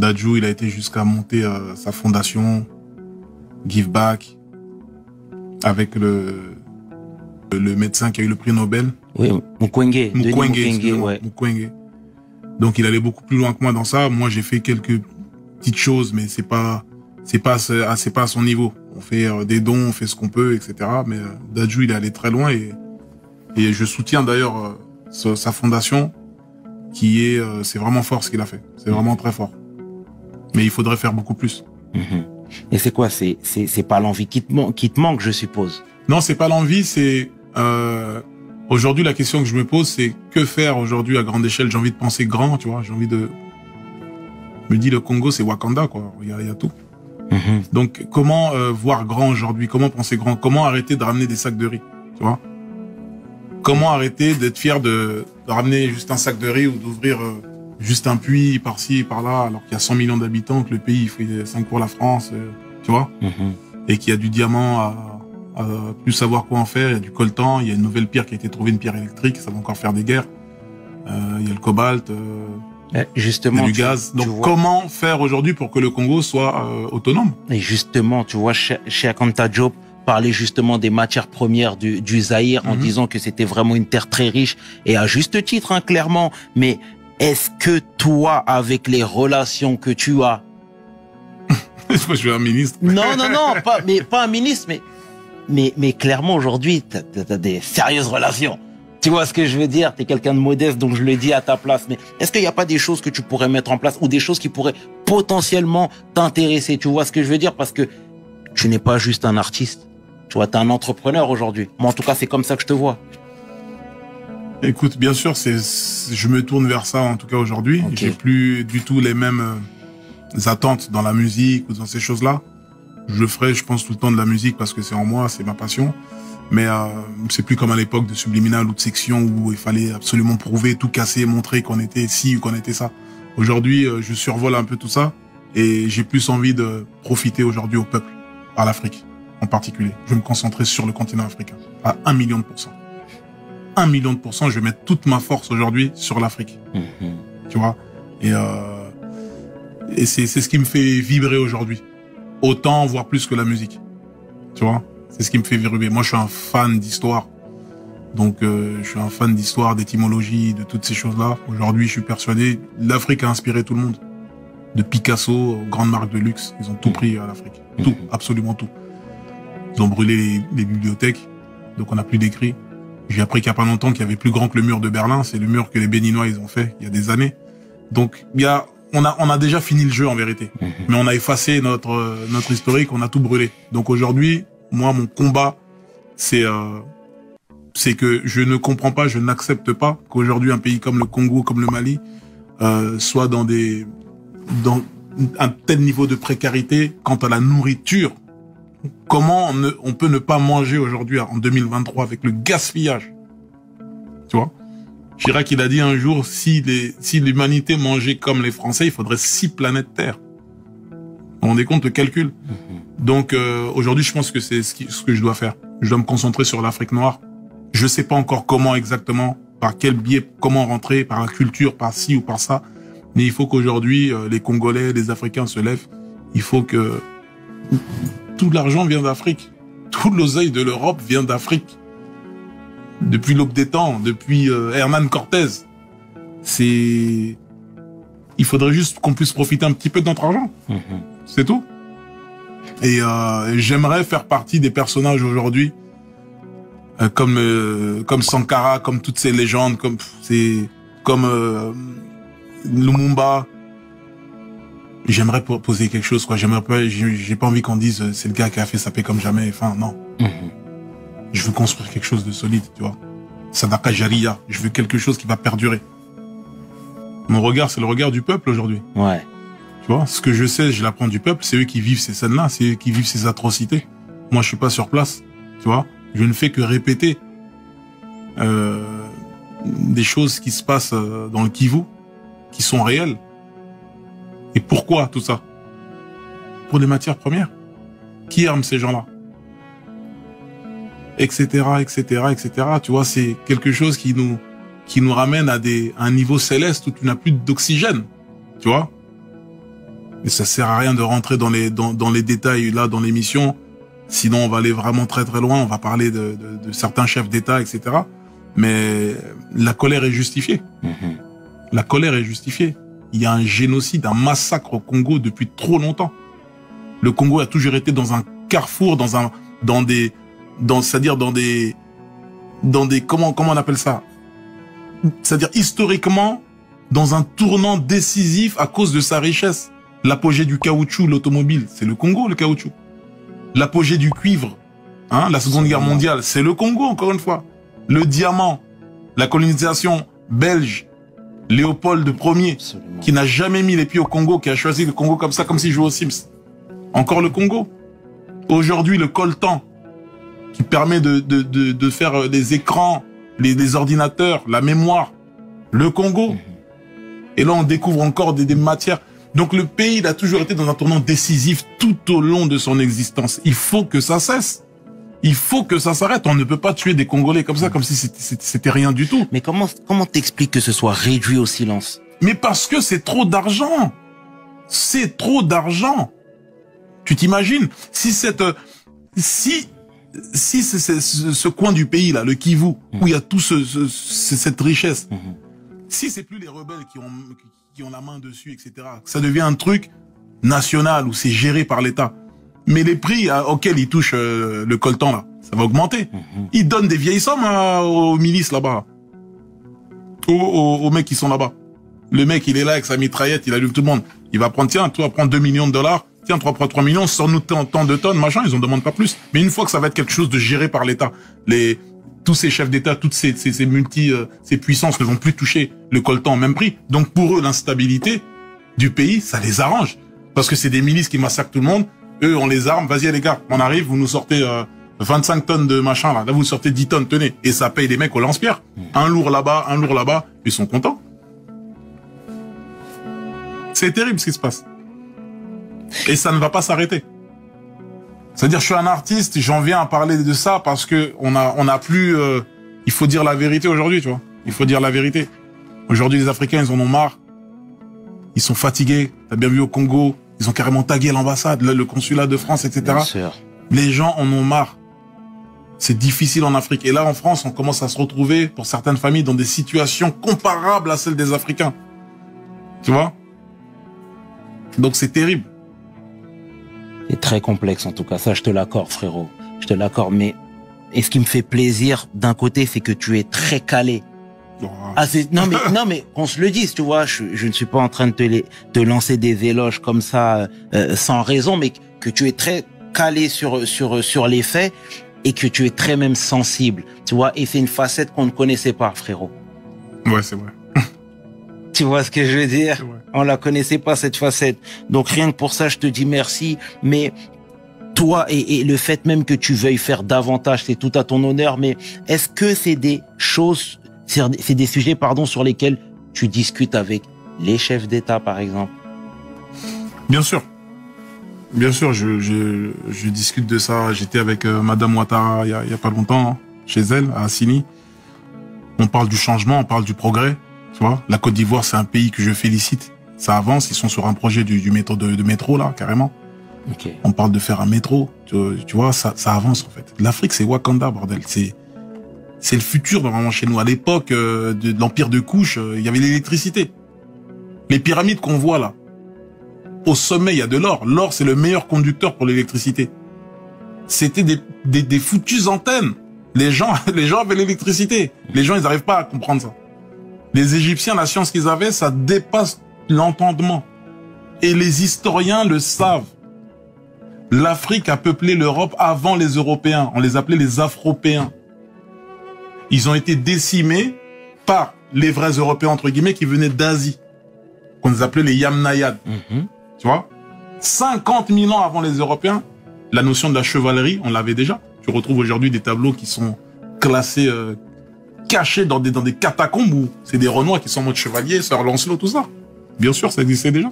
Dadju, il a été jusqu'à monter sa fondation Give Back avec le médecin qui a eu le prix Nobel. Oui, Mukwege. Ouais. Mukwege. Donc il allait beaucoup plus loin que moi dans ça. Moi j'ai fait quelques petites choses, mais c'est pas à son niveau. On fait des dons, on fait ce qu'on peut, etc. Mais Dadju il est allé très loin et je soutiens d'ailleurs sa fondation qui est c'est vraiment fort ce qu'il a fait. C'est vraiment très fort. Mais il faudrait faire beaucoup plus. Et c'est quoi? C'est pas l'envie qui te manque, je suppose. Non, c'est pas l'envie, c'est aujourd'hui la question que je me pose, c'est que faire aujourd'hui à grande échelle. J'ai envie de penser grand, tu vois. J'ai envie de me dire le Congo, c'est Wakanda, quoi. Il y a tout. Donc comment voir grand aujourd'hui? Comment penser grand? Comment arrêter de ramener des sacs de riz, tu vois? Comment arrêter d'être fier de ramener juste un sac de riz ou d'ouvrir juste un puits par-ci, par-là, alors qu'il y a 100 millions d'habitants, que le pays il fait 5 pour la France, tu vois, et qu'il y a du diamant à plus savoir quoi en faire, il y a du coltan, il y a une nouvelle pierre qui a été trouvée, une pierre électrique, ça va encore faire des guerres, il y a le cobalt, justement, il y a du gaz. Donc comment faire aujourd'hui pour que le Congo soit autonome? Et justement, tu vois, Cheikh Anta Diop parlait justement des matières premières du Zaïre en disant que c'était vraiment une terre très riche, et à juste titre, hein, clairement, mais est-ce que toi, avec les relations que tu as... Je suis un ministre. Non, pas un ministre, mais clairement, aujourd'hui, t'as des sérieuses relations. Tu vois ce que je veux dire? T'es quelqu'un de modeste, donc je le dis à ta place. Mais est-ce qu'il n'y a pas des choses que tu pourrais mettre en place ou des choses qui pourraient potentiellement t'intéresser? Tu vois ce que je veux dire? Parce que tu n'es pas juste un artiste. Tu vois, t'es un entrepreneur aujourd'hui. Moi, en tout cas, c'est comme ça que je te vois. Écoute, bien sûr, je me tourne vers ça, en tout cas aujourd'hui. Okay. J'ai plus du tout les mêmes attentes dans la musique ou dans ces choses-là. Je ferai, je pense, tout le temps de la musique parce que c'est en moi, c'est ma passion. Mais c'est plus comme à l'époque de Subliminal ou de Section où il fallait absolument prouver, tout casser, montrer qu'on était ci ou qu'on était ça. Aujourd'hui, je survole un peu tout ça et j'ai plus envie de profiter aujourd'hui au peuple, à l'Afrique en particulier. Je vais me concentrer sur le continent africain à 1 million de %. 1 million de %, je vais mettre toute ma force aujourd'hui sur l'Afrique. Tu vois? Et c'est ce qui me fait vibrer aujourd'hui. Autant, voire plus que la musique. Tu vois? C'est ce qui me fait vibrer. Moi, je suis un fan d'histoire. Donc, je suis un fan d'histoire, d'étymologie, de toutes ces choses-là. Aujourd'hui, je suis persuadé, l'Afrique a inspiré tout le monde. De Picasso aux grandes marques de luxe. Ils ont tout pris à l'Afrique. Tout, absolument tout. Ils ont brûlé les bibliothèques. Donc, on n'a plus d'écrits. J'ai appris qu'il n'y a pas longtemps qu'il y avait plus grand que le mur de Berlin. C'est le mur que les Béninois, ils ont fait il y a des années. Donc, on a déjà fini le jeu, en vérité. Mais on a effacé notre historique, on a tout brûlé. Donc aujourd'hui, moi, mon combat, c'est que je ne comprends pas, je n'accepte pas qu'aujourd'hui, un pays comme le Congo, comme le Mali, soit dans un tel niveau de précarité quant à la nourriture. Comment on peut ne pas manger aujourd'hui en 2023 avec le gaspillage? Tu vois? Chirac, il a dit un jour, si l'humanité mangeait comme les Français, il faudrait 6 planètes Terre. Vous vous rendez compte le calcul? Donc aujourd'hui, je pense que c'est ce que je dois faire. Je dois me concentrer sur l'Afrique noire. Je sais pas encore comment exactement, par quel biais, comment rentrer, par la culture, par ci ou par ça. Mais il faut qu'aujourd'hui, les Congolais, les Africains se lèvent. Il faut que tout l'argent vient d'Afrique. Tout l'oseille de l'Europe vient d'Afrique. Depuis l'aube des temps, depuis Hernan Cortés. Il faudrait juste qu'on puisse profiter un petit peu de notre argent. C'est tout. Et j'aimerais faire partie des personnages aujourd'hui, comme Sankara, comme toutes ces légendes, comme Lumumba. J'aimerais poser quelque chose, quoi. J'ai pas envie qu'on dise c'est le gars qui a fait sa paix comme jamais. Enfin, non. Je veux construire quelque chose de solide, tu vois. Sadaka Jariya. Je veux quelque chose qui va perdurer. Mon regard, c'est le regard du peuple aujourd'hui. Ouais. Tu vois, ce que je sais, je l'apprends du peuple. C'est eux qui vivent ces scènes-là, c'est eux qui vivent ces atrocités. Moi, je suis pas sur place, tu vois. Je ne fais que répéter des choses qui se passent dans le Kivu, qui sont réelles. Et pourquoi tout ça? Pour des matières premières. Qui arme ces gens-là? Etc., etc., etc. Tu vois, c'est quelque chose qui nous ramène à un niveau céleste où tu n'as plus d'oxygène. Tu vois? Mais ça sert à rien de rentrer dans les détails là dans l'émission. Sinon, on va aller vraiment très très loin. On va parler de certains chefs d'État, etc. Mais la colère est justifiée. La colère est justifiée. Il y a un génocide, un massacre au Congo depuis trop longtemps. Le Congo a toujours été dans un carrefour, c'est-à-dire dans des, comment on appelle ça? C'est-à-dire historiquement, dans un tournant décisif à cause de sa richesse. L'apogée du caoutchouc, l'automobile, c'est le Congo, le caoutchouc. L'apogée du cuivre, hein, la Seconde Guerre mondiale, c'est le Congo, encore une fois. Le diamant, la colonisation belge, Léopold Ier, qui n'a jamais mis les pieds au Congo, qui a choisi le Congo comme ça, comme s'il jouait aux Sims. Encore le Congo. Aujourd'hui, le coltan, qui permet de faire les écrans, les ordinateurs, la mémoire, le Congo. Et là, on découvre encore des matières. Donc le pays, il a toujours été dans un tournant décisif tout au long de son existence. Il faut que ça cesse. Il faut que ça s'arrête. On ne peut pas tuer des Congolais comme ça, comme si c'était rien du tout. Mais comment t'expliques que ce soit réduit au silence? Mais parce que c'est trop d'argent. C'est trop d'argent. Tu t'imagines si ce coin du pays là, le Kivu, où il y a tout cette richesse, si c'est plus les rebelles qui ont la main dessus, etc., ça devient un truc national où c'est géré par l'État. Mais les prix auxquels ils touchent le coltan là, ça va augmenter. Ils donnent des vieilles sommes aux milices là-bas, aux mecs qui sont là-bas. Le mec, il est là avec sa mitraillette, il allume tout le monde. Il va prendre, tiens, toi, prends 2 millions de dollars. Tiens, 3 millions, sors-nous tant de tonnes, machin, ils en demandent pas plus. Mais une fois que ça va être quelque chose de géré par l'État, tous ces chefs d'État, toutes ces puissances ne vont plus toucher le coltan au même prix. Donc pour eux, l'instabilité du pays, ça les arrange. Parce que c'est des milices qui massacrent tout le monde. Eux, on les arme. Vas-y les gars, on arrive, vous nous sortez 25 tonnes de machin là. Là, vous sortez 10 tonnes, tenez. Et ça paye les mecs au lance-pierre. Un lourd là-bas, ils sont contents. C'est terrible ce qui se passe. Et ça ne va pas s'arrêter. C'est-à-dire, je suis un artiste, j'en viens à parler de ça parce que on a plus, il faut dire la vérité aujourd'hui, tu vois. Il faut dire la vérité. Aujourd'hui, les Africains, ils en ont marre. Ils sont fatigués. T'as bien vu au Congo, ils ont carrément tagué l'ambassade, le consulat de France, etc. Bien sûr. Les gens en ont marre. C'est difficile en Afrique. Et là, en France, on commence à se retrouver, pour certaines familles, dans des situations comparables à celles des Africains. Tu vois? Donc c'est terrible. C'est très complexe en tout cas, ça je te l'accorde frérot, je te l'accorde, mais et ce qui me fait plaisir d'un côté c'est que tu es très calé. Oh. Ah, non mais qu'on se le dise, tu vois, je ne suis pas en train de te lancer des éloges comme ça sans raison, mais que tu es très calé sur les faits et que tu es très même sensible, tu vois, et c'est une facette qu'on ne connaissait pas frérot. Ouais, c'est vrai. Tu vois ce que je veux dire? On la connaissait pas, cette facette. Donc rien que pour ça, je te dis merci. Mais toi, et le fait même que tu veuilles faire davantage, c'est tout à ton honneur. Mais est-ce que c'est des choses, c'est des sujets, pardon, sur lesquels tu discutes avec les chefs d'État, par exemple? Bien sûr. Bien sûr, je discute de ça. J'étais avec Madame Ouattara il y a pas longtemps, hein, chez elle, à Assini. On parle du changement, on parle du progrès. Tu vois, la Côte d'Ivoire, c'est un pays que je félicite. Ça avance, ils sont sur un projet de métro, là, carrément. Okay. On parle de faire un métro. Tu vois, ça avance, en fait. L'Afrique, c'est Wakanda, bordel. C'est le futur, normalement, chez nous. À l'époque de l'Empire de Couche, il y avait l'électricité. Les pyramides qu'on voit, là. Au sommet, il y a de l'or. L'or, c'est le meilleur conducteur pour l'électricité. C'était des foutues antennes. Les gens avaient l'électricité. Les gens, ils n'arrivent pas à comprendre ça. Les Égyptiens, la science qu'ils avaient, ça dépasse l'entendement. Et les historiens le savent. L'Afrique a peuplé l'Europe avant les Européens. On les appelait les Afropéens. Ils ont été décimés par les vrais Européens, entre guillemets, qui venaient d'Asie. Qu'on les appelait les Yamnayades. Tu vois? 50 000 ans avant les Européens, la notion de la chevalerie, on l'avait déjà. Tu retrouves aujourd'hui des tableaux qui sont classés... cachés dans des catacombes où c'est des Renois qui sont en mode chevalier, Sir Lancelot, tout ça. Bien sûr, ça existait déjà.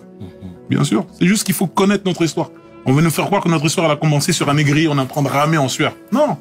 Bien sûr. C'est juste qu'il faut connaître notre histoire. On veut nous faire croire que notre histoire, elle a commencé sur un négrier, on apprend à ramer en sueur. Non.